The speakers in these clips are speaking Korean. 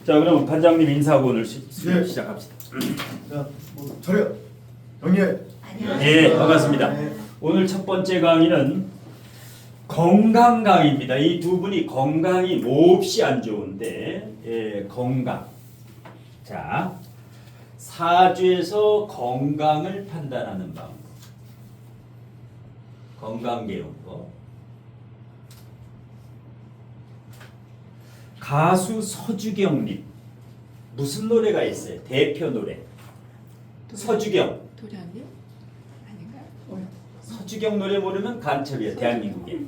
자, 그럼 관장님 인사하고 오늘 네. 시작합시다. 자, 저요. 영예. 예, 반갑습니다. 오늘 첫 번째 강의는 건강 강의입니다. 이 두 분이 건강이 몹시 안 좋은데, 예, 건강. 자, 사주에서 건강을 판단하는 방법. 건강 배운법. 가수 서주경님 무슨 노래가 있어요? 대표 노래. 서주경. 도량이요? 아닌가? 서주경 노래 모르면 간첩이에요. 대한민국에.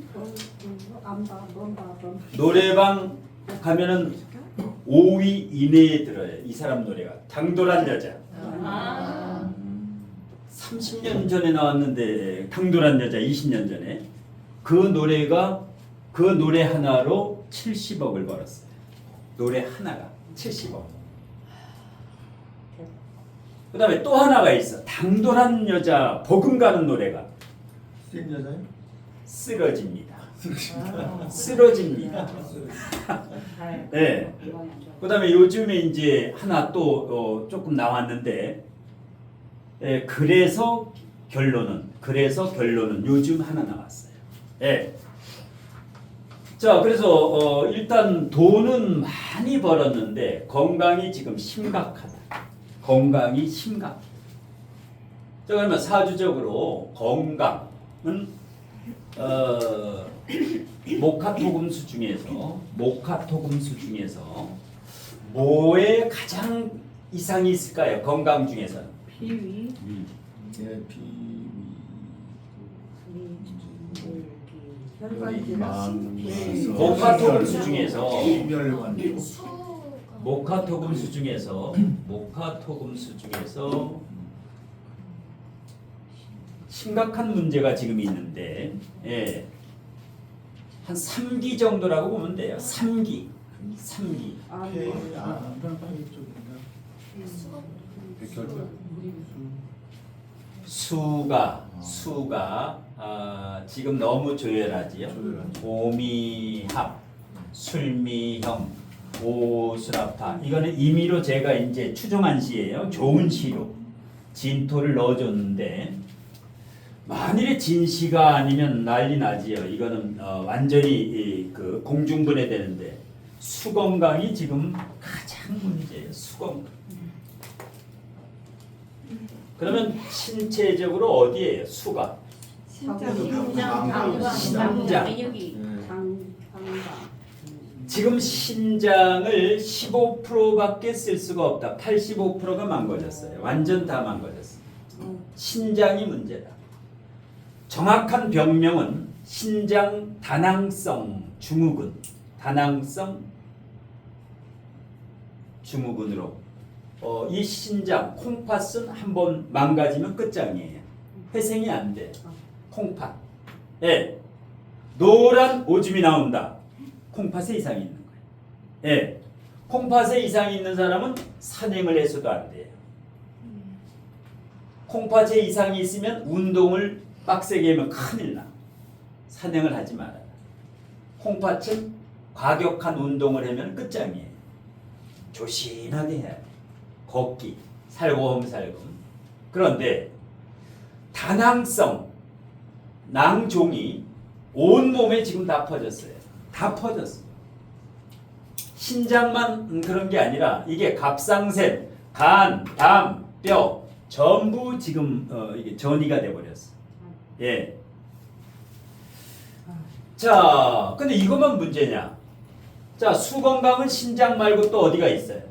안다. 노래방 가면은 5위 이내에 들어요. 이 사람 노래가. 당돌한 여자. 30년 전에 나왔는데 당돌한 여자 20년 전에 그 노래가 그 노래 하나로 70억을 벌었어요. 노래 하나가 70억. 그 다음에 또 하나가 있어. 당돌한 여자 버금가는 노래가 센 여자요? 쓰러집니다. 쓰러집니다. 네. 그 다음에 요즘에 이제 하나 또 조금 나왔는데 그래서 결론은 요즘 하나 나왔어요. 예. 자, 그래서 일단 돈은 많이 벌었는데 건강이 지금 심각하다. 건강이 심각. 자, 그러면 사주적으로 건강은 목화토금수 중에서 뭐에 가장 이상이 있을까요? 건강 중에서는. 비위, 예, 비위. 목화토금수 중에서 멸관. 목화토금수 중에서 심각한 문제가 지금 있는데, 예, 한 3기 정도라고 보면 돼요. 3기. 폐, 안방방이 쪽인가? 백혈병. 수가 지금 너무 조열하지요. 오미합, 술미형, 오수라파. 이거는 임의로 제가 이제 추정한 시예요. 좋은 시로 진토를 넣어줬는데 만일에 진시가 아니면 난리 나지요. 이거는 완전히 그 공중분해 되는데 수건강이 지금 가장 문제예요. 수건강. 그러면 신체적으로 어디예요? 수가. 심장, 지금 신장을 15%밖에 쓸 수가 없다. 85%가 망가졌어요. 완전 다 망가졌어요. 신장이 문제다. 정확한 병명은 신장 다낭성 증후군. 다낭성 증후군으로 이 신장 콩팥은 한번 망가지면 끝장이에요. 회생이 안 돼. 콩팥. 예. 노란 오줌이 나온다. 콩팥에 이상이 있는 거예요. 예. 콩팥에 이상이 있는 사람은 산행을 해서도 안 돼요. 콩팥에 이상이 있으면 운동을 빡세게 하면 큰일 나. 산행을 하지 말아요. 콩팥은 과격한 운동을 하면 끝장이에요. 조심하게 해야 돼. 걷기, 살금살금. 그런데 다낭성 낭종이 온 몸에 지금 다 퍼졌어요. 다 퍼졌어. 신장만 그런 게 아니라 이게 갑상샘, 간, 담, 뼈 전부 지금 이게 전이가 돼 버렸어. 예. 자, 근데 이것만 문제냐? 자, 수건강은 신장 말고 또 어디가 있어요?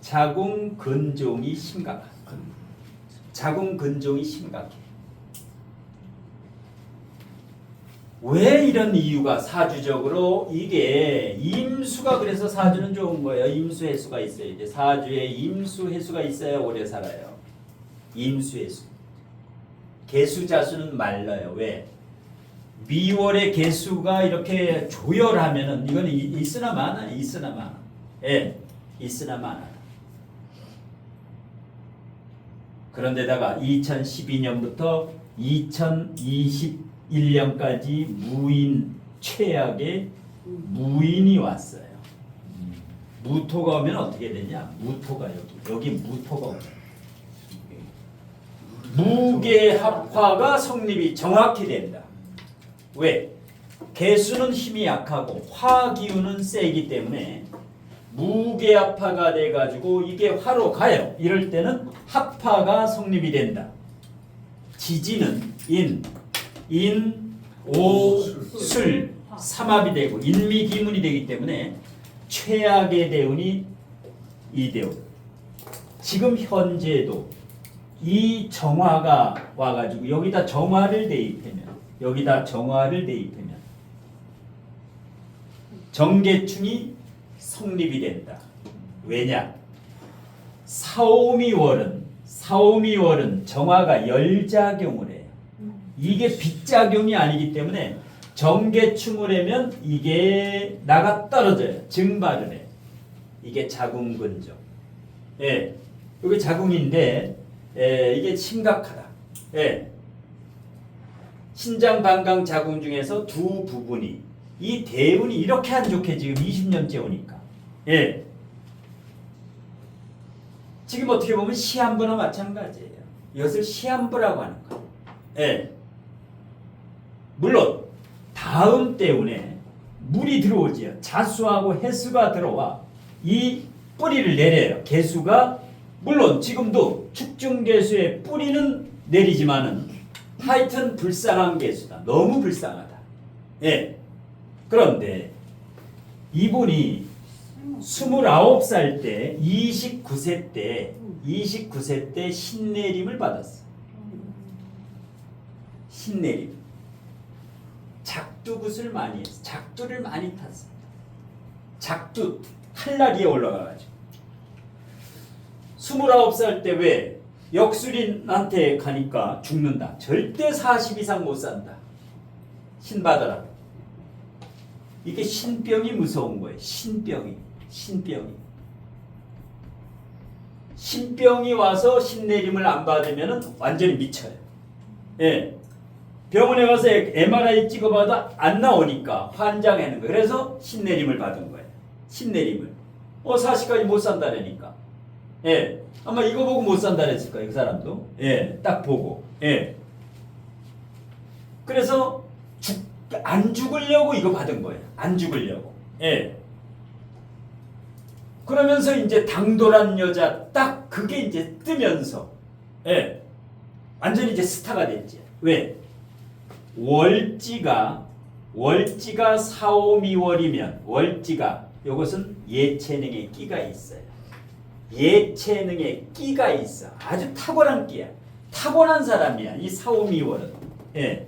자궁근종이 심각해. 자궁근종이 심각해. 왜 이런 이유가 사주적으로 이게 임수가 그래서 사주는 좋은 거예요. 임수해수가 있어요. 이제 사주에 임수해수가 있어야 오래 살아요. 임수해수. 개수자수는 말라요. 왜? 미월의 개수가 이렇게 조열하면은 이거는 있으나 마나. 예, 있으나 마나. 그런데다가 2012년부터 2021년까지 무인 최악의 무인이 왔어요. 무토가 오면 어떻게 되냐? 무토가 여기 무토가 오면 무계합화가 성립이 정확히 된다. 왜? 개수는 힘이 약하고 화기운은 세기 때문에 무계합화가 돼가지고 이게 화로 가요. 이럴 때는 합화가 성립이 된다. 지지는 술, 삼합이 되고 인미기문이 되기 때문에 최악의 대운이 이대운. 지금 현재도 이 정화가 와가지고 여기다 정화를 대입하면 정계충이 성립이 된다. 왜냐? 사오미월은 정화가 열작용을 해요. 이게 빗작용이 아니기 때문에 정계충을 하면 이게 나가 떨어져요. 증발을 해. 이게 자궁근종. 예, 이게 자궁인데 이게 심각하다. 예. 신장, 방광, 자궁 중에서 두 부분이 이 대운이 이렇게 안 좋게 지금 20년째 오니까. 예. 지금 어떻게 보면 시한부나 마찬가지예요. 이것을 시한부라고 하는 거예요. 예. 물론 다음 때운에 물이 들어오지요. 자수하고 해수가 들어와 이 뿌리를 내려요. 개수가 물론 지금도 축중개수의 뿌리는 내리지만은 하여튼 불쌍한 개수다. 너무 불쌍하다. 예. 그런데 이분이 29살 때 29세 때 신내림을 받았어. 신내림. 작두굿을 많이 했어. 작두를 많이 탔어. 작두 칼날이에 올라가가지고 29살 때 왜 역술인한테 가니까 죽는다. 절대 40 이상 못 산다. 신 받아라. 이게 신병이 무서운 거예요. 신병이 와서 신내림을 안 받으면 완전히 미쳐요. 예. 병원에 가서 MRI 찍어봐도 안 나오니까 환장하는 거예요. 그래서 신내림을 받은 거예요. 신내림을. 40까지 못 산다라니까. 예. 아마 이거 보고 못 산다 그랬을 거예요. 그 사람도. 예. 딱 보고. 예. 그래서 안 죽으려고 이거 받은 거예요. 안 죽으려고. 예. 그러면서 이제 당돌한 여자 딱 그게 이제 뜨면서 예. 완전히 이제 스타가 됐지. 왜? 월지가 4,5,2월이면 월지가 이것은 예체능의 끼가 있어요. 예체능의 끼가 있어. 아주 탁월한 끼야. 타고난 사람이야. 이 4,5,2월은. 예.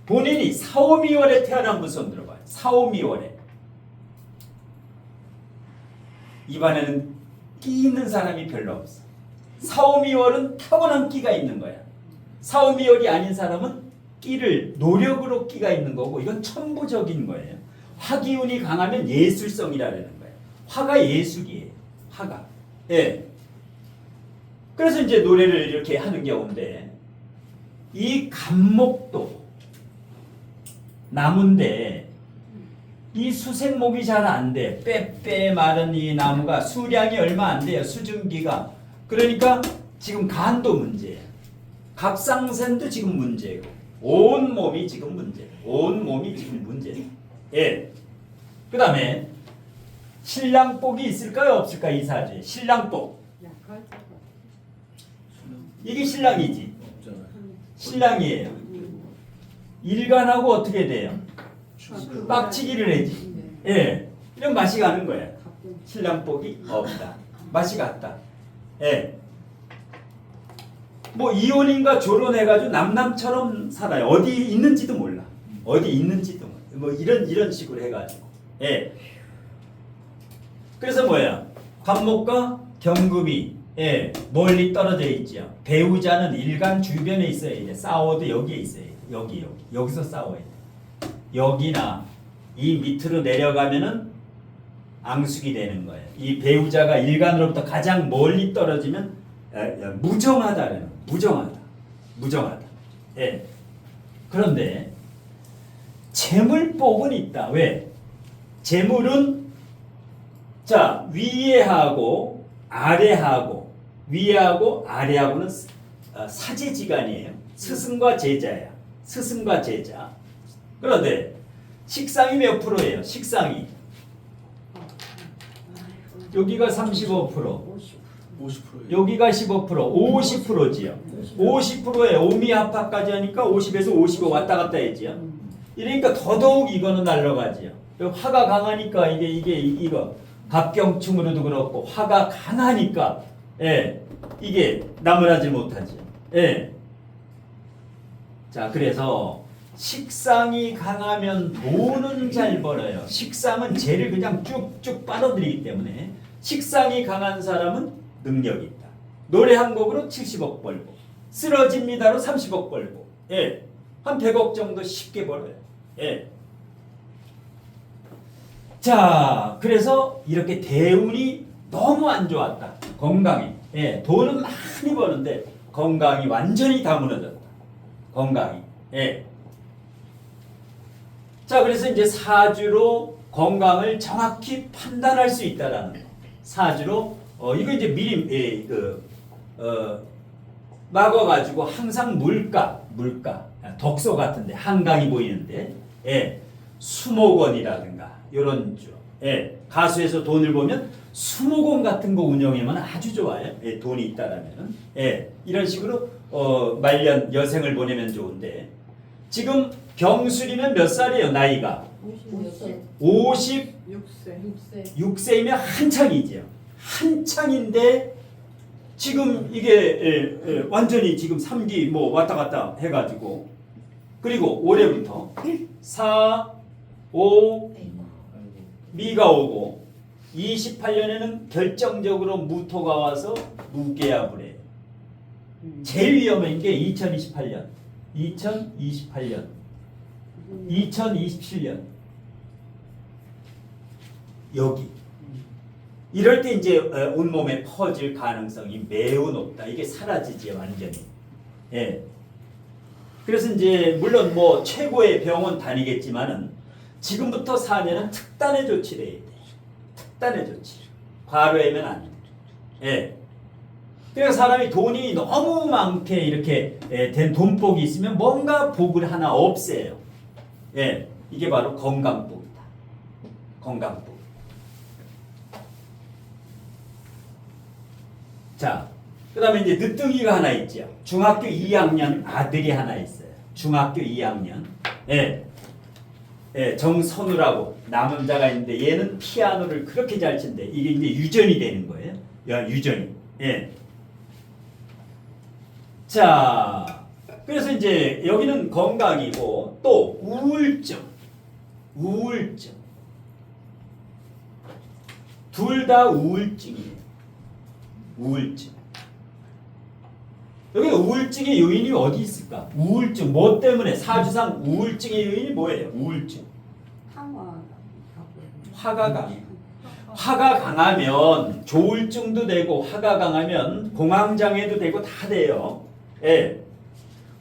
본인이 4,5,2월에 태어난 분 손 들어봐요. 4,5,2월에. 입안에는 끼 있는 사람이 별로 없어. 4,5,2월은 타고난 끼가 있는 거야. 4,5,2월이 아닌 사람은 끼를 노력으로 끼가 있는 거고 이건 천부적인 거예요. 화기운이 강하면 예술성이라는 거예요. 화가 예술이에요. 화가. 예. 그래서 이제 노래를 이렇게 하는 경우인데 이 간목도 나무인데 이 수색목이 잘 안 돼. 빼빼 마른 이 나무가 수량이 얼마 안 돼요. 수증기가. 그러니까 지금 간도 문제예요. 갑상선도 지금 문제고 온 몸이 지금 문제예요. 온 몸이 지금 문제예요. 예. 그 다음에 신랑복이 있을까요? 없을까요? 이 사주에. 신랑복. 이게 신랑이지. 신랑이에요. 일간하고 어떻게 돼요? 빡치기를 해지. 예. 이런 맛이 가는 거야. 신랑복이 없다. 맛이 갔다. 예. 뭐 이혼인가 결혼해가지고 남남처럼 살아요. 어디 있는지도 몰라. 어디 있는지도 몰라. 뭐 이런 식으로 해가지고. 예. 그래서 뭐야? 관목과 경금이 예, 멀리 떨어져 있죠. 배우자는 일간 주변에 있어야 돼. 싸워도 여기에 있어야 돼. 여기서 싸워야 돼. 여기나 이 밑으로 내려가면은 앙숙이 되는 거예요. 이 배우자가 일간으로부터 가장 멀리 떨어지면 무정하다는 무정하다. 예. 그런데 재물복은 있다. 왜? 재물은 자 위에하고 아래하고 위하고 아래하고는 사제지간이에요. 스승과 제자야. 스승과 제자. 그런데 식상이 몇 프로예요? 식상이 여기가 35%, 50%예요. 여기가 15%, 50%지요. 50%에 오미합합까지 하니까 50에서 55 왔다 갔다 했지요. 이러니까 더더욱 이거는 날라가지요. 화가 강하니까 이거 갑경충으로도 그렇고 화가 강하니까 이게 나무라지 못하지. 자 그래서 식상이 강하면 돈은 잘 벌어요. 식상은 재를 그냥 쭉쭉 빨아들이기 때문에 식상이 강한 사람은 능력이 있다. 노래 한 곡으로 70억 벌고 쓰러집니다로 30억 벌고 한 100억 정도 쉽게 벌어요. 자 그래서 이렇게 대운이 너무 안 좋았다. 건강이 돈은 많이 버는데 건강이 완전히 다 무너졌다. 건강이 자 그래서 이제 사주로 건강을 정확히 판단할 수 있다라는 거. 사주로 이거 이제 미리 막아가지고 항상 물가 덕소 같은데 한강이 보이는데 수목원이라든가 이런 주 가수에서 돈을 보면 수목원 같은 거 운영하면 아주 좋아요. 돈이 있다라면은 이런 식으로 말년 여생을 보내면 좋은데 지금 병술이면 몇 살이에요? 나이가 56세이면 한창이죠. 한창인데 지금 이게 완전히 지금 3기 뭐 왔다 갔다 해가지고 그리고 올해부터 4, 5 미가 오고 28년에는 결정적으로 무토가 와서 무계합을 해요. 제일 위험한 게 2028년, 2027년 여기 이럴 때 이제 온몸에 퍼질 가능성이 매우 높다. 이게 사라지지 완전히. 그래서 이제 물론 뭐 최고의 병원 다니겠지만은 지금부터 4년은 특단의 조치를 해야 돼. 특단의 조치. 과로하면 안 돼. 그래서 사람이 돈이 너무 많게 이렇게 된 돈복이 있으면 뭔가 복을 하나 없애요. 이게 바로 건강복이다. 건강복. 자, 그 다음에 이제 늦둥이가 하나 있죠. 중학교 2학년 아들이 하나 있어요. 중학교 2학년. 정선우라고 남자가 있는데 얘는 피아노를 그렇게 잘 친대. 이게 이제 유전이 되는 거예요. 유전이. 자, 그래서 이제 여기는 건강이고 또 우울증. 둘 다 우울증이에요. 우울증. 여기 우울증의 요인이 어디 있을까? 우울증 뭐 때문에 사주상 우울증의 요인이 뭐예요? 우울증. 화가 강해. 화가 강하면 조울증도 되고 화가 강하면 공황장애도 되고 다 돼요.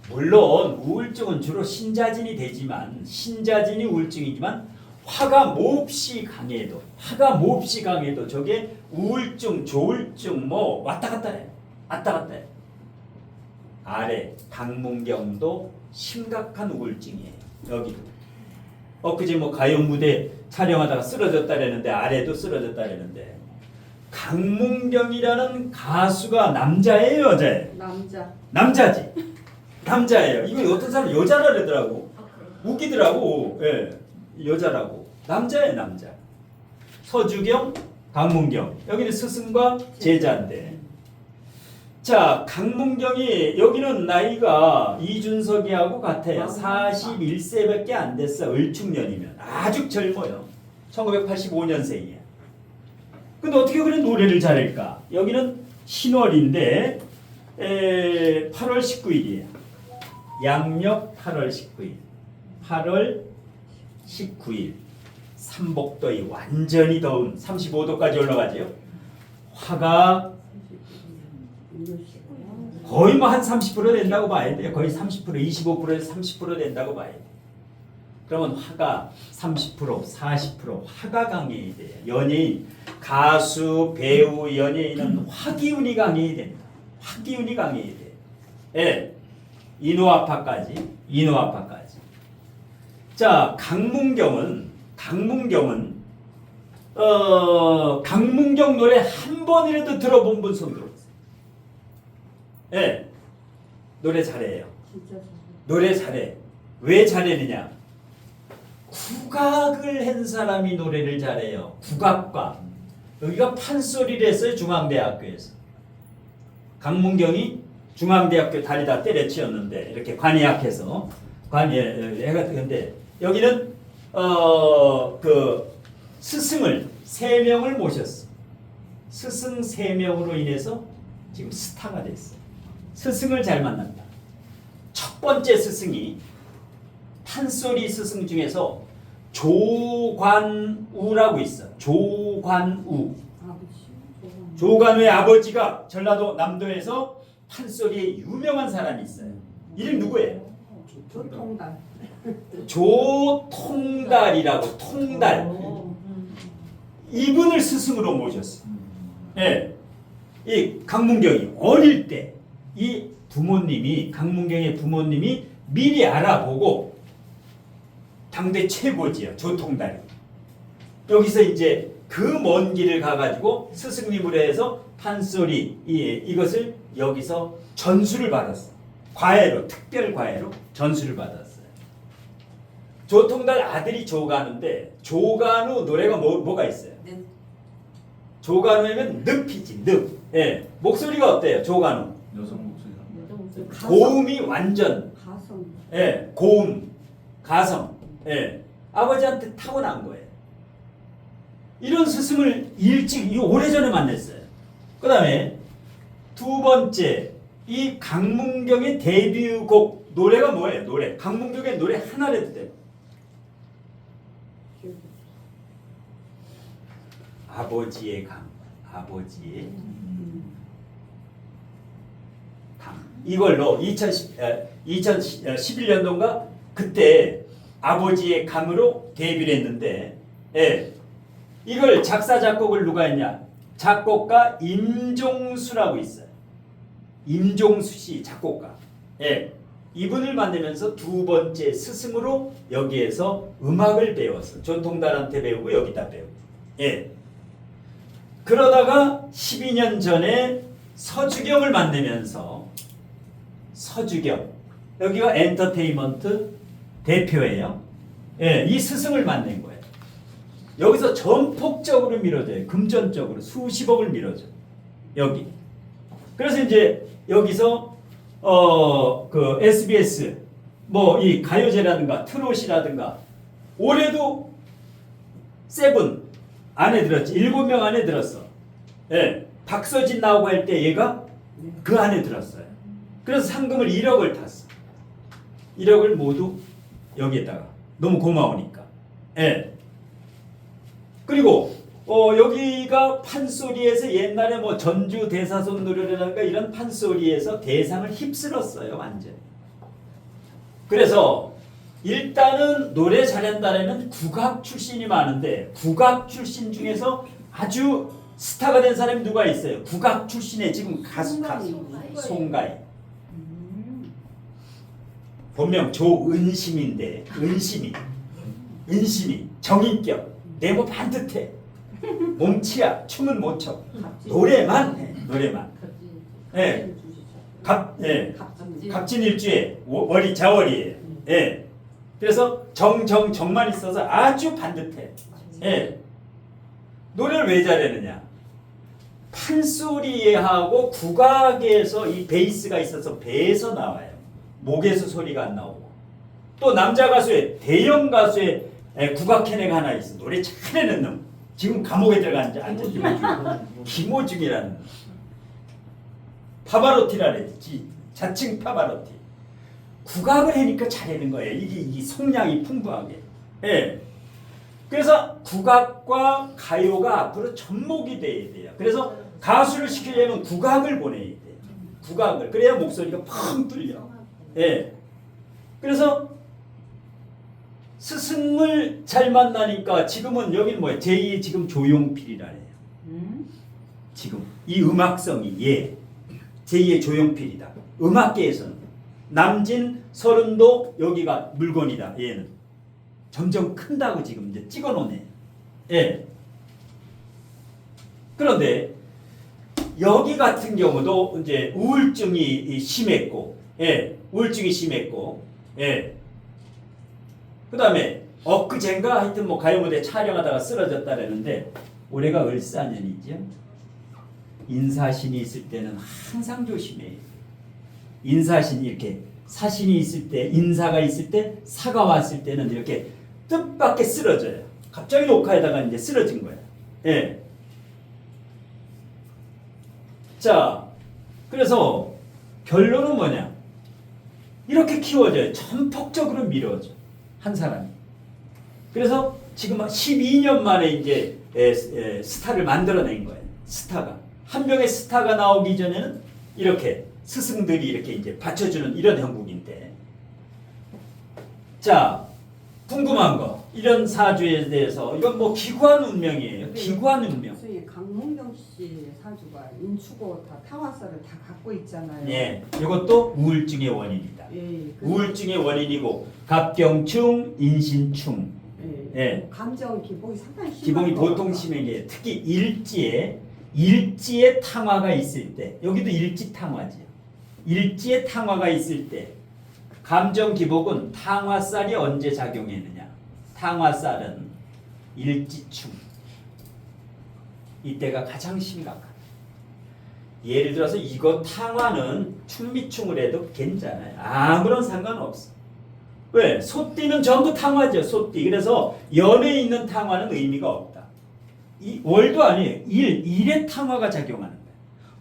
물론 우울증은 주로 신자진이 되지만 신자진이 우울증이지만 화가 몹시 강해도 저게 우울증, 조울증 뭐 왔다 갔다 해. 아래 강문경도 심각한 우울증이에요. 여기도. 그제 뭐 가요 무대 촬영하다가 쓰러졌다라는데 아래도 쓰러졌다라는데 강문경이라는 가수가 남자예요, 여자예요? 남자예요. 이거 어떤 사람 여자라 그러더라고. 웃기더라고. 여자라고. 남자예요, 남자. 서주경, 강문경. 여기는 스승과 제자인데. 자, 강문경이 여기는 나이가 이준석이하고 같아요. 41세밖에 안 됐어. 을축년이면. 아주 젊어요. 1985년생이에요. 근데 어떻게 그래 노래를 잘할까? 여기는 신월인데 8월 19일이에요. 양력 8월 19일. 8월 19일. 삼복더위 완전히 더운 35도까지 올라가죠. 화가 거의 뭐 한 30% 된다고 봐야 돼요. 거의 30%, 25%에서 30% 된다고 봐야 돼요. 그러면 화가 30%, 40% 화가 강해야 돼요. 연예인, 가수, 배우, 연예인은 화기운이 강해야 됩니다. 화기운이 강해야 돼요. 예. 인후아파까지. 자, 강문경은 강문경 노래 한 번이라도 들어본 분 손 들어보세요. 예. 노래 잘해요. 진짜 잘해. 노래 잘해. 왜 잘하느냐? 국악을 한 사람이 노래를 잘해요. 국악과. 여기가 판소리를 했어요. 중앙대학교에서. 강문경이 중앙대학교 다니다 때려치웠는데 이렇게 관이학해서 근데 여기는 그 스승을 3명을 모셨어. 스승 3명으로 인해서 지금 스타가 됐어. 스승을 잘 만난다. 첫 번째 스승이 판소리 스승 중에서 조관우라고 있어. 조관우. 조관우의 아버지가 전라도 남도에서 판소리에 유명한 사람이 있어요. 이름 누구예요? 조통달. 조통달이라고. 통달. 이분을 스승으로 모셨어. 예. 이 강문경이 어릴 때 이 부모님이, 강문경의 부모님이 미리 알아보고 당대 최고지요. 조통달이. 여기서 이제 그 먼 길을 가가지고 스승님으로 해서 판소리 이것을 여기서 전수를 받았어. 과외로, 특별 과외로 전수를 받았어요. 조통달 아들이 조관우인데 조관우 노래가 뭐가 있어요? 조관우면 늪이지, 늪. 예. 목소리가 어때요? 조관우. 여성 목소리가. 고음이 완전. 가성. 예. 고음, 가성. 예. 아버지한테 타고난 거예요. 이런 스승을 오래전에 만났어요. 그 다음에 두 번째, 이 강문경의 데뷔곡 노래가 뭐예요? 노래. 강문경의 노래 하나라도 돼요. 아버지의 강. 아버지의 강. 이걸로 2011년도인가 그때 아버지의 강으로 데뷔를 했는데, 예. 이걸 작사 작곡을 누가 했냐? 작곡가 임종수라고 있어요. 임종수 씨 작곡가. 예. 이분을 만나면서 두 번째 스승으로 여기에서 음악을 배웠어. 조통달한테 배우고 여기다 배우고. 예. 그러다가 12년 전에 서주경을 만나면서, 서주경 여기가 엔터테인먼트 대표예요. 예, 이 스승을 만난 거예요. 여기서 전폭적으로 밀어줘요. 금전적으로 수십억을 밀어줘. 여기. 그래서 이제 여기서 그 SBS 뭐 이 가요제라든가 트롯이라든가 올해도 세븐 안에 들었지. 7명 안에 들었어. 예. 박서진 나오고 할 때 얘가 그 안에 들었어요. 그래서 상금을 1억을 탔어. 1억을 모두 여기에다가. 너무 고마우니까. 예. 그리고 여기가 판소리에서 옛날에 뭐 전주 대사손 노래라든가 이런 판소리에서 대상을 휩쓸었어요. 완전. 그래서 일단은 노래 잘한다라면 국악 출신이 많은데 국악 출신 중에서 아주 스타가 된 사람이 누가 있어요? 국악 출신의 지금 가수 송가희. 본명 조은심인데 은심이 정인격. 내모 반듯해. 몸치야. 춤은 못 춰. 노래만 해. 노래만. 예. 갑진일주에 월이 자월이에요. 예. 그래서 정만 있어서 아주 반듯해. 예. 노래를 왜 잘하느냐? 판소리하고 국악에서 이 베이스가 있어서 배에서 나와요. 목에서 소리가 안 나오고. 또 남자 가수의 대형 가수의 국악 캐내가 하나 있어. 노래 잘하는 놈. 지금 감옥에 들어간 앉아있는 김호중이라는 놈. 파바로티라 그랬지. 자칭 파바로티. 국악을 하니까 잘하는 거예요. 이게 성량이 풍부하게. 예. 그래서 국악과 가요가 앞으로 접목이 돼야 돼요. 그래서 가수를 시키려면 국악을 보내야 돼요. 국악을. 그래야 목소리가 펑 뚫려. 예. 그래서 스승을 잘 만나니까 지금은 여기는 뭐야? 제2의 지금 조용필이라 해요. 지금 이 음악성이 제2의 조용필이다. 음악계에서는 남진 서른도 여기가 물건이다. 얘는 점점 큰다고 지금 이제 찍어놓네. 예. 그런데 여기 같은 경우도 이제 우울증이 심했고, 우울증이 심했고, 그 다음에 엊그젠가 하여튼 뭐 가요 무대 촬영하다가 쓰러졌다라는데 올해가 을사년이죠. 인사신이 있을 때는 항상 조심해요. 인사신 이렇게 사신이 있을 때, 인사가 있을 때, 사가 왔을 때는 이렇게 뜻밖의 쓰러져요. 갑자기 녹화에다가 이제 쓰러진 거예요. 자, 그래서 결론은 뭐냐? 이렇게 키워져요. 전폭적으로 밀어줘. 한 사람이. 그래서 지금 12년 만에 이제 스타를 만들어낸 거예요. 스타가. 한 명의 스타가 나오기 전에는 이렇게 스승들이 이렇게 이제 받쳐주는 이런 형국인데. 자, 궁금한 거. 이런 사주에 대해서 이건 뭐 기구한 운명이에요. 기구한 운명. 선생님 강문경 씨 사주가 인축고 다 타화살을 다 갖고 있잖아요. 예, 이것도 우울증의 원인이다. 우울증의 원인이고 갑경충, 인신충. 감정 기복이 상당히 심한 기복이 것 보통 같다. 심하게 특히 일지에 탕화가 있을 때 여기도 일지 탕화죠. 일지에 탕화가 있을 때 감정 기복은 탕화살이 언제 작용했느냐? 탕화살은 일지충. 이때가 가장 심각하다. 예를 들어서 이거 탕화는 충미충을 해도 괜찮아요. 아무런 상관없어. 왜? 소띠는 전부 탕화죠. 소띠. 그래서 연에 있는 탕화는 의미가 없다. 이 월도 아니에요. 일에 탕화가 작용하는 거예요.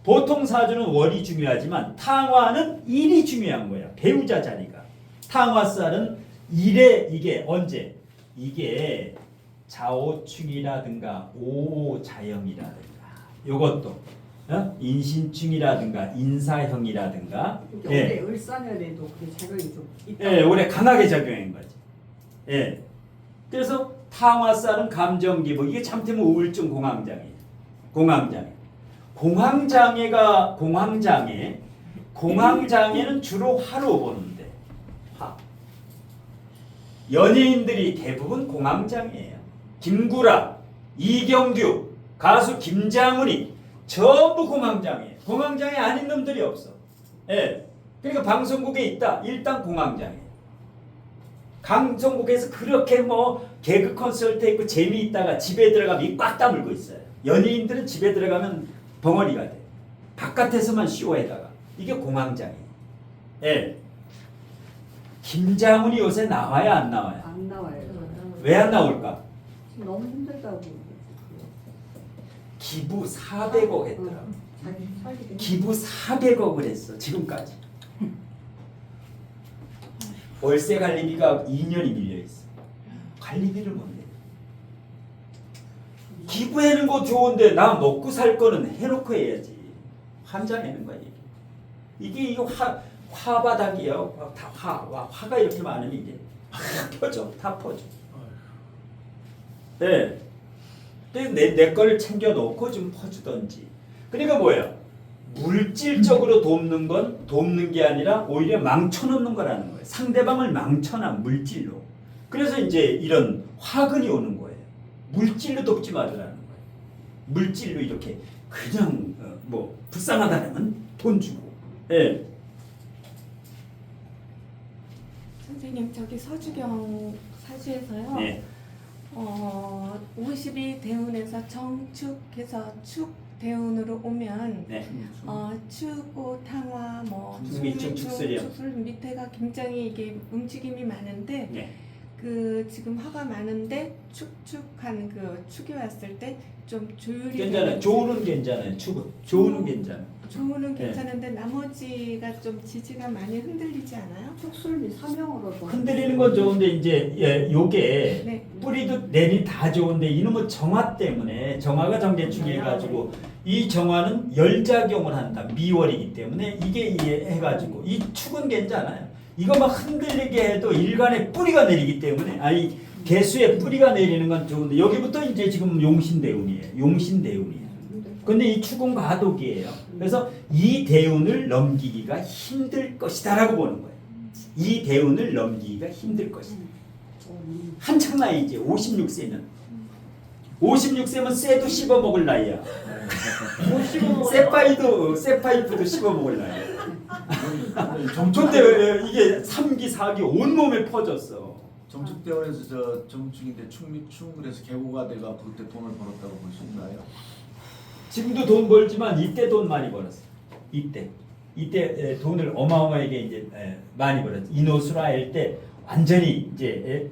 보통 사주는 월이 중요하지만 탕화는 일이 중요한 거예요. 배우자 자리가. 탕화살은 일에 이게 언제? 이게 자오충이라든가 오자형이라든가 요것도 인신충이라든가 인사형이라든가 올해 을사년에도 그 작용이 좀 있다. 올해 강하게 작용한 거지. 그래서 탕화살은 감정기복. 이게 참되면 우울증 공황장애. 공황장애는 주로 화로 보는데 연예인들이 대부분 공황장애예요. 김구라, 이경규, 가수 김장훈이 전부 공황장애. 공황장애 아닌 놈들이 없어. 그러니까 방송국에 있다. 일단 공황장애. 방송국에서 그렇게 뭐 개그 콘서트 있고 재미있다가 집에 들어가면 입 꽉 다물고 있어요. 연예인들은 집에 들어가면 벙어리가 돼. 바깥에서만 쇼에다가. 이게 공황장애. 김장훈이 요새 나와야 안 나와요? 안 나와요. 왜 안 나올까? 지금 너무 힘들다고. 기부 400억 했더라. 자기 살기 기부 400억을 했어. 지금까지. 월세 관리비가 2년이 밀려있어. 관리비를 못 내. 기부하는 거 좋은데 나 먹고 살 거는 해놓고 해야지. 환장하는 거야 이게 이거 화바닥이에요. 다 화가 이렇게 많으면 이게 확 퍼져. 다 퍼져. 내 거를 챙겨놓고 좀 퍼주던지. 그러니까 뭐야? 물질적으로 돕는 게 아니라 오히려 망쳐놓는 거라는 거예요. 상대방을 망쳐놔 물질로. 그래서 이제 이런 화근이 오는 거예요. 물질로 돕지 말으라는 거예요. 물질로 이렇게 그냥 뭐 불쌍하다면 돈 주고. 선생님 저기 서주경 사주에서요. 52 대운에서 정축해서 축 대운으로 오면 축고 탕화 뭐 충미충, 축술이요. 축술 밑에가 굉장히 이게 움직임이 많은데 그 지금 화가 많은데 축축한 그 축이 왔을 때 좀 조율이 괜찮아요. 조우는 괜찮아요. 조우는 괜찮아. 조우는 괜찮은데 나머지가 좀 지지가 많이 흔들리지 않아요? 축술비 사명으로 흔들리는 건 좋은데 이제 요게 뿌리도 내리 다 좋은데 이놈의 정화 때문에 정화가 정제충해가지고 이 정화는 열작용을 한다. 미월이기 때문에 이게 해가지고 이 축은 괜찮아요. 이거 막 흔들리게 해도 일간에 뿌리가 내리기 때문에 아니 개수에 뿌리가 내리는 건 좋은데 여기부터 이제 지금 용신대운이에요. 용신대운이에요. 근데 이 축은 과독이에요. 그래서 이 대운을 넘기기가 힘들 것이다라고 보는 거예요. 이 대운을 넘기기가 힘들 것이다. 한창 나이지 56세면 56세면 쇠도 씹어먹을 나이야. 쇠파이프도 씹어먹을 나이야. 근데 이게 3기 4기 온몸에 퍼졌어. 정축대원에서 저 정축인데 축 그래서 계고가 내가 그때 돈을 벌었다고 볼 수 있나요? 지금도 돈 벌지만 이때 돈 많이 벌었어. 이때 돈을 어마어마하게 이제 많이 벌었어. 이노수라일 때 완전히 이제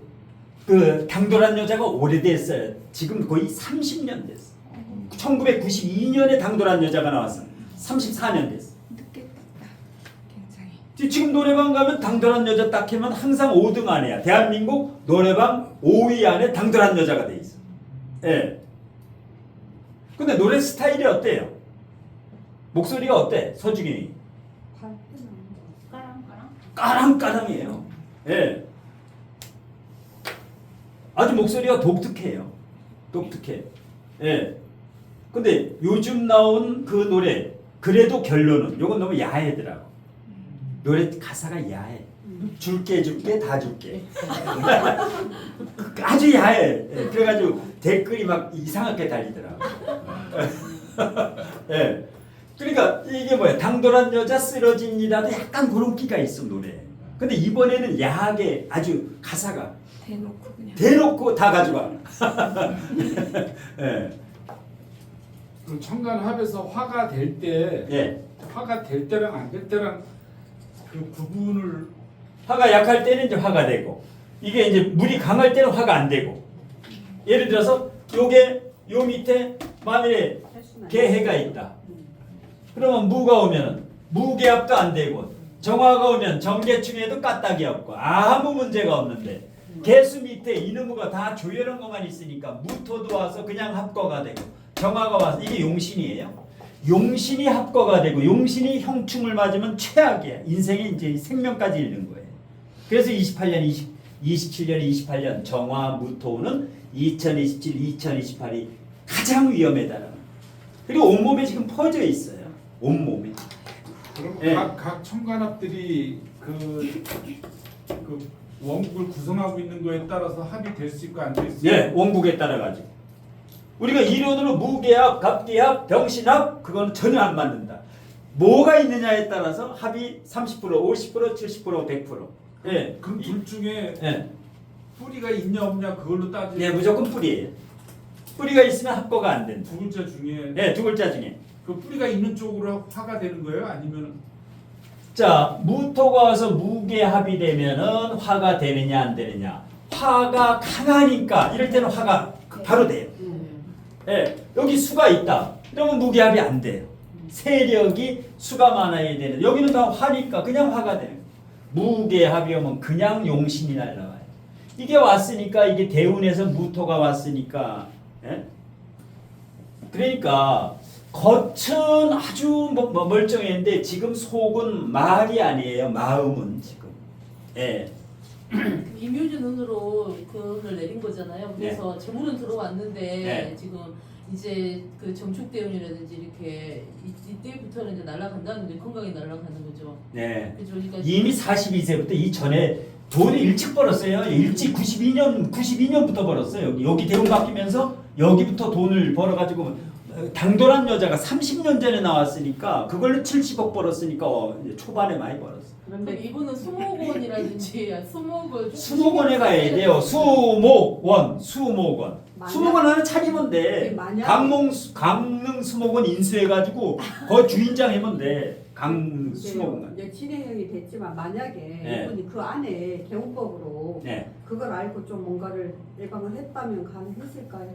그 당돌한 여자가 오래됐어요. 지금 거의 30년 됐어. 1992년에 당돌한 여자가 나왔어. 34년 됐어. 늦게 떴다. 굉장히. 지금 노래방 가면 당돌한 여자 딱 하면 항상 5등 안에야. 대한민국 노래방 5위 안에 당돌한 여자가 돼 있어. 예. 근데 노래 스타일이 어때요? 목소리가 어때? 서중이 까랑까랑이에요. 예. 아주 목소리가 독특해요. 독특해. 예. 근데 요즘 나온 그 노래 그래도 결론은 요건 너무 야해더라고. 노래 가사가 야해. 줄게 다 줄게. 아주 야해. 예. 그래가지고 댓글이 막 이상하게 달리더라고. 예. 그러니까 이게 뭐야? 당돌한 여자 쓰러집니다도 약간 그런 끼가 있어 노래. 근데 이번에는 야하게 아주 가사가 대놓고 그냥. 대놓고 다 가져가. 예. 그 천간합에서 화가 될 때, 예. 화가 될 때랑 안 될 때랑 그 구분을 화가 약할 때는 이제 화가 되고 이게 이제 물이 강할 때는 화가 안 되고 예를 들어서 요게 요 밑에 만일에 개해가 있다. 그러면 무가 오면 무개합도 안 되고 정화가 오면 정계충에도 까딱이 없고 아무 문제가 없는데 개수 밑에 이놈무가 다 조열한 것만 있으니까 무토도 와서 그냥 합거가 되고 정화가 와서 이게 용신이에요. 용신이 합거가 되고 용신이 형충을 맞으면 최악이야. 인생에 이제 생명까지 잃는 거예요. 그래서 28년, 27년, 28년 정화 무토는 2027, 2028이 가장 위험하다는. 그리고 온몸에 지금 퍼져 있어요. 온몸에. 그럼 예. 각 천간합들이 그 원국을 구성하고 있는 거에 따라서 합이 될 수 있고 안 될 수 있고. 예, 원국에 따라 가지고. 우리가 이론으로 무계합, 갑계합, 병신합 그거는 전혀 안 맞는다. 뭐가 있느냐에 따라서 합이 30%, 50%, 70%, 100%. 예. 그럼 둘 중에 예. 뿌리가 있냐 없냐 그걸로 따지면 예, 무조건 뿌리예요. 뿌리가 있으면 합거가 안 된다. 두 글자 중에 예, 두 글자 중에. 그 뿌리가 있는 쪽으로 화가 되는 거예요? 아니면 자, 무토가 와서 무계합이 되면은 화가 되느냐 안 되느냐. 화가 강하니까 이럴 때는 화가 바로 돼요. 예, 여기 수가 있다. 그러면 무계합이 안 돼요. 세력이 수가 많아야 되는. 여기는 다 화니까 그냥 화가 돼요. 무계합이 오면 그냥 용신이 날라와요. 이게 왔으니까 이게 대운에서 무토가 왔으니까. 예? 그러니까 겉은 아주 멀쩡했는데 지금 속은 말이 아니에요. 마음은 지금. 예. 임유진 눈으로 그걸 내린 거잖아요. 그래서 재물은 들어왔는데 네. 지금 이제 그 정축대운이라든지 이렇게 이때부터는 이제 날아간다는 게 건강이 날아가는 거죠. 네. 그죠? 그러니까 이미 42세부터 이전에 돈을 일찍 벌었어요. 일찍 92년부터 벌었어요. 여기 대운 바뀌면서 여기부터 돈을 벌어가지고 당돌한 여자가 30년 전에 나왔으니까 그걸로 70억 벌었으니까 이제 초반에 많이 벌었어. 그런데 이분은 수목원이라든지 수목을 수목원에 가야 돼요. 수목원. 만약- 수목원 하나 차리면 돼. 만약- 강릉 수목원 인수해가지고 거 주인장 하면 돼. 강 수목원. 이제 진행형이 됐지만 만약에 네. 이분이 그 안에 개운법으로 네. 그걸 알고 좀 뭔가를 예방을 했다면 가능했을까요?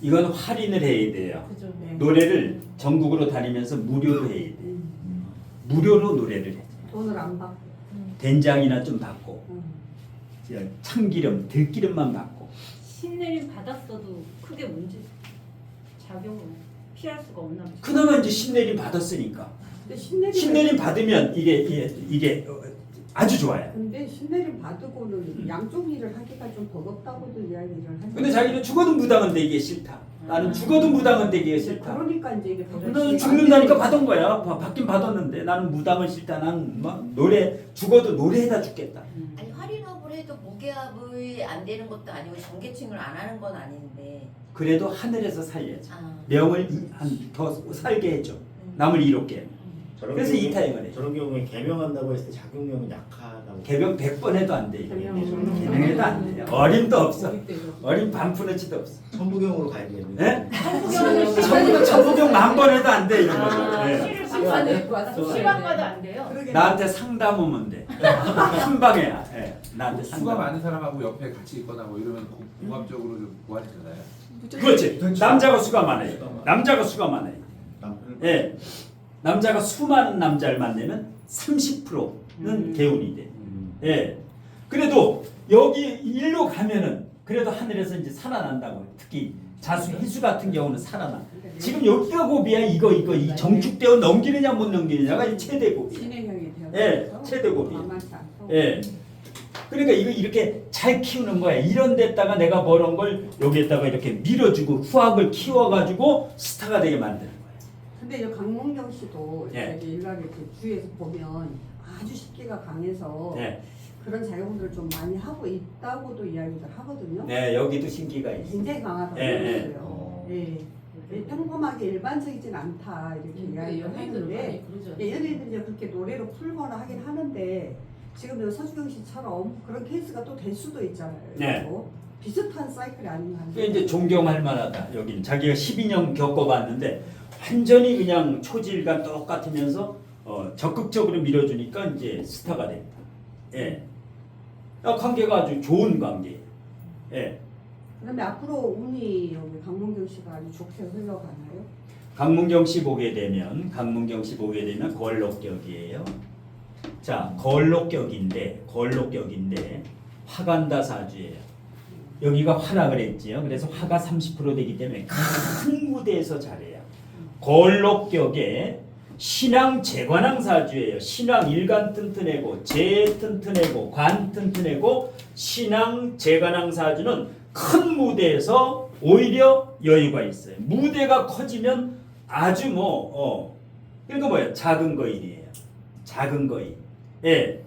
이건 할인을 해야 돼요. 그죠. 네. 노래를 전국으로 다니면서 무료로 해야 돼. 무료로 노래를 해. 돈을 안 받고. 된장이나 좀 받고 참기름, 들기름만 받고. 신내림 받았어도 크게 문제 작용을 피할 수가 없나 보죠. 그나마 이제 신내림 받았으니까. 근데 신내림 신내림 받으면 이게 아주 좋아요. 근데 신내림 받고는 양쪽 일을 하기가 좀 버겁다고도 이야기를 하는데. 근데 자기는 죽어도 무당은 되기 싫다. 나는 죽어도 무당은 되기가 싫다. 그러니까 이제 이게 너는 죽는다니까 받은 거야. 받긴 받았는데 나는 무당은 싫다. 나는 막 노래 죽어도 노래해다 죽겠다. 아니 활인업을 해도 무게압이 안 되는 것도 아니고 전개층을 안 하는 건 아닌데. 그래도 하늘에서 살려야지. 아. 명을 더 살게 해줘. 남을 이롭게. 저런 그래서 경우에- 이타임을 해. 저런 경우에 개명한다고 했을 때 작용력은 약하다고. 개명 100번 해도 안 돼. 이게. 개명. 개명해도 안 돼요. 어림도 없어. 거기 때문에. 어림 반푼어치도 없어. 천부경으로 가야겠네. 네? 천부경을 천부경 1000번 해도 안 돼. 이런 거죠. 아, 네. 시를 시간 내고 왔어. 시간 봐도 안 돼요. 그러게. 나한테 상담 오면 돼. 한 방에. 네. 나한테 수가 상담. 많은 사람하고 옆에 같이 있거나 뭐 이러면 공합적으로 좀 모아지잖아요. 무조건 그렇지. 남자가 수가 많아요. 남자가 수가 많아요. 남편을 예. 남자가 수많은 남자를 만나면 30%는 개운이 돼. 예. 그래도 여기 일로 가면은 그래도 하늘에서 이제 살아난다고. 특히 자수 희수 같은 경우는 살아나. 지금 여기가 고비야. 이거 이 정축되어 넘기느냐 못 넘기느냐가 이 최대 고비야. 진행형이 되어서 예, 최대 고비. 만만치 않고. 예. 그러니까 이거 이렇게 잘 키우는 거야. 이런 데다가 내가 벌은 걸 여기에다가 이렇게 밀어주고 후학을 키워가지고 스타가 되게 만드는 거야. 근데 이 강문경 씨도 예. 이렇게 일날 이렇게 주위에서 보면 아주 식기가 강해서 네. 그런 작용들을 좀 많이 하고 있다고도 이야기를 하거든요. 네, 여기도 신기가 있어. 굉장히 강하다고 예, 예. 그랬어요. 예. 평범하게 일반적이진 않다 이렇게 근데 이야기를 연예인들은 하는데 많이 그러죠. 예, 연예인들 이제 그렇게 노래로 풀거나 하긴 하는데 지금 이 서주경 씨처럼 그런 케이스가 또 될 수도 있잖아요. 네. 또 비슷한 사이클이 아닌가 하는. 그게 이제 존경할 만하다. 여기는 자기가 12년 겪어봤는데 완전히 그냥 초질과 똑같으면서 적극적으로 밀어주니까 이제 스타가 됐다. 예. 관계가 아주 좋은 관계. 예. 그다음에 앞으로 운이 여기 강문경 씨가 아주 좋게 흘러가나요? 강문경 씨 보게 되면 걸록격이에요. 자, 걸록격인데 화간다 사주예요. 여기가 화라 그랬지요. 그래서 화가 30% 되기 때문에 큰 무대에서 잘해요. 걸록격에 신앙 재관왕 사주예요. 신앙 일간 튼튼하고 재 튼튼하고 관 튼튼하고 신앙 재관왕 사주는 큰 무대에서 오히려 여유가 있어요. 무대가 커지면 아주 그러니까 뭐예요? 작은 거인이에요. 작은 거인. 예.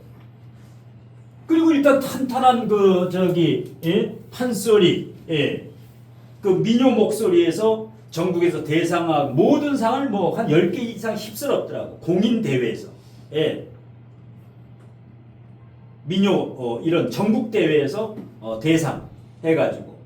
그리고 일단 탄탄한 판소리, 예. 그 민요 목소리에서 전국에서 대상하고 모든 상을 한 10개 이상 휩쓸었더라고. 공인 대회에서. 예. 민요 이런 전국 대회에서 대상 해가지고.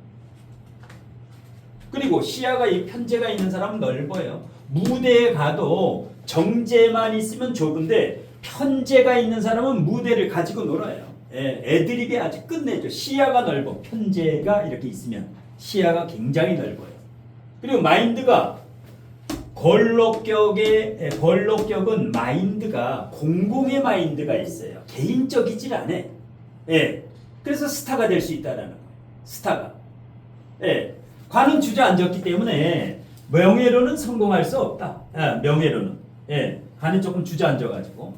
그리고 시야가 이 편제가 있는 사람은 넓어요. 무대에 가도 정제만 있으면 좁은데 편제가 있는 사람은 무대를 가지고 놀아요. 예, 애드립이 아주 끝내죠. 시야가 넓어. 편제가 이렇게 있으면 시야가 굉장히 넓어요. 그리고 마인드가 걸록격은 마인드가 공공의 마인드가 있어요. 개인적이질 않아. 예, 그래서 스타가 될 수 있다라는 거예요. 스타가. 예, 관은 주저앉았기 때문에 명예로는 성공할 수 없다. 명예로는. 예, 관이 조금 주저앉아가지고.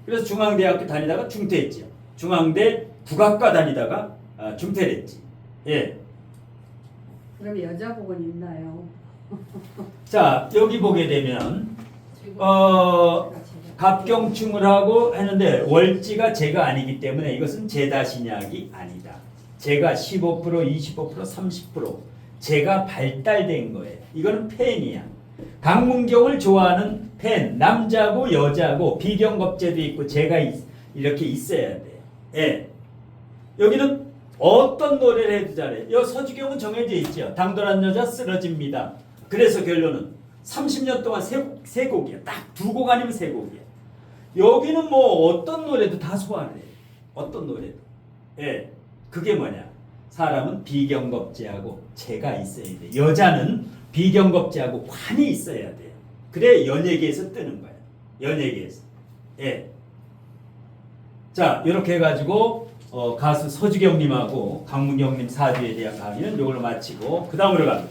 그래서 중앙대학교 다니다가 중퇴했지요. 중앙대 국악과 다니다가 중퇴를 했지. 예. 그럼 여자 복은 있나요? 자, 여기 보게 되면 갑경충을 하고 하는데 월지가 제가 아니기 때문에 이것은 제다신약이 아니다. 제가 15%, 25%, 30% 제가 발달된 거예요. 이거는 팬이야. 강문경을 좋아하는 팬, 남자고 여자고 비경겁제도 있고 제가 이렇게 있어야 돼요. 예. 여기는 어떤 노래를 해도 잘해. 여 서주경은 정해져 있죠. 당돌한 여자 쓰러집니다. 그래서 결론은 30년 동안 세 곡이야. 딱 2곡 아니면 3곡이야. 여기는 어떤 노래도 다 소화를 해. 어떤 노래도. 예. 그게 뭐냐? 사람은 비경겁제하고 제가 있어야 돼. 여자는 비경겁제하고 관이 있어야 돼요. 그래 연예계에서 뜨는 거야. 연예계에서. 예. 자, 이렇게 해가지고 가수 서주경님하고 강문경님 사주에 대한 강의는 이걸로 마치고 그 다음으로 갑니다.